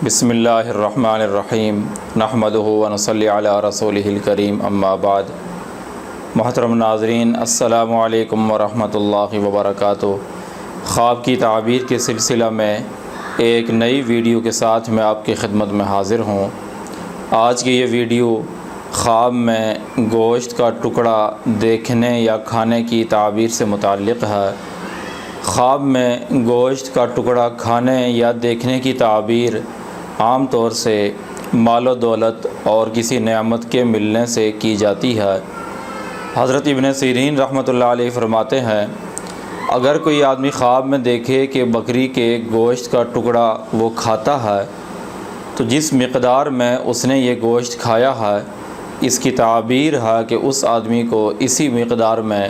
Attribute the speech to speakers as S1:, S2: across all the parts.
S1: بسم اللہ الرحمن الرحیم نحمدہ ونصلی علی رسولہ الکریم اما بعد۔ محترم ناظرین، السلام علیکم ورحمۃ اللہ وبرکاتہ۔ خواب کی تعبیر کے سلسلہ میں ایک نئی ویڈیو کے ساتھ میں آپ کی خدمت میں حاضر ہوں۔ آج کی یہ ویڈیو خواب میں گوشت کا ٹکڑا دیکھنے یا کھانے کی تعبیر سے متعلق ہے۔ خواب میں گوشت کا ٹکڑا کھانے یا دیکھنے کی تعبیر عام طور سے مال و دولت اور کسی نعمت کے ملنے سے کی جاتی ہے۔ حضرت ابن سیرین رحمۃ اللہ علیہ فرماتے ہیں، اگر کوئی آدمی خواب میں دیکھے کہ بکری کے گوشت کا ٹکڑا وہ کھاتا ہے تو جس مقدار میں اس نے یہ گوشت کھایا ہے، اس کی تعبیر ہے کہ اس آدمی کو اسی مقدار میں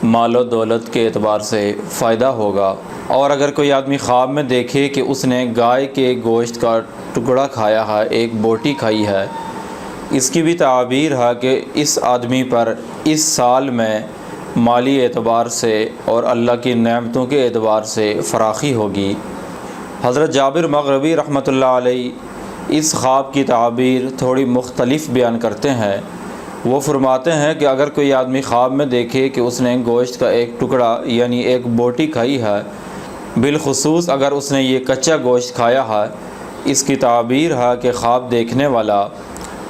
S1: مال و دولت کے اعتبار سے فائدہ ہوگا۔ اور اگر کوئی آدمی خواب میں دیکھے کہ اس نے گائے کے گوشت کا ٹکڑا کھایا ہے، ایک بوٹی کھائی ہے، اس کی بھی تعبیر ہے کہ اس آدمی پر اس سال میں مالی اعتبار سے اور اللہ کی نعمتوں کے اعتبار سے فراخی ہوگی۔ حضرت جابر مغربی رحمۃ اللہ علیہ اس خواب کی تعبیر تھوڑی مختلف بیان کرتے ہیں۔ وہ فرماتے ہیں کہ اگر کوئی آدمی خواب میں دیکھے کہ اس نے گوشت کا ایک ٹکڑا یعنی ایک بوٹی کھائی ہے، بالخصوص اگر اس نے یہ کچا گوشت کھایا ہے، اس کی تعبیر ہے کہ خواب دیکھنے والا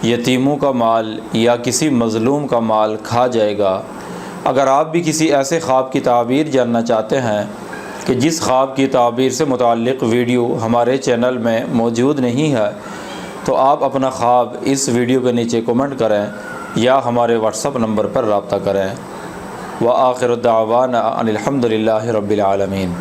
S1: یتیموں کا مال یا کسی مظلوم کا مال کھا جائے گا۔ اگر آپ بھی کسی ایسے خواب کی تعبیر جاننا چاہتے ہیں کہ جس خواب کی تعبیر سے متعلق ویڈیو ہمارے چینل میں موجود نہیں ہے، تو آپ اپنا خواب اس ویڈیو کے نیچے کمنٹ کریں یا ہمارے واٹس ایپ نمبر پر رابطہ کریں۔ وآخر دعوانا ان الحمد للہ رب العالمین۔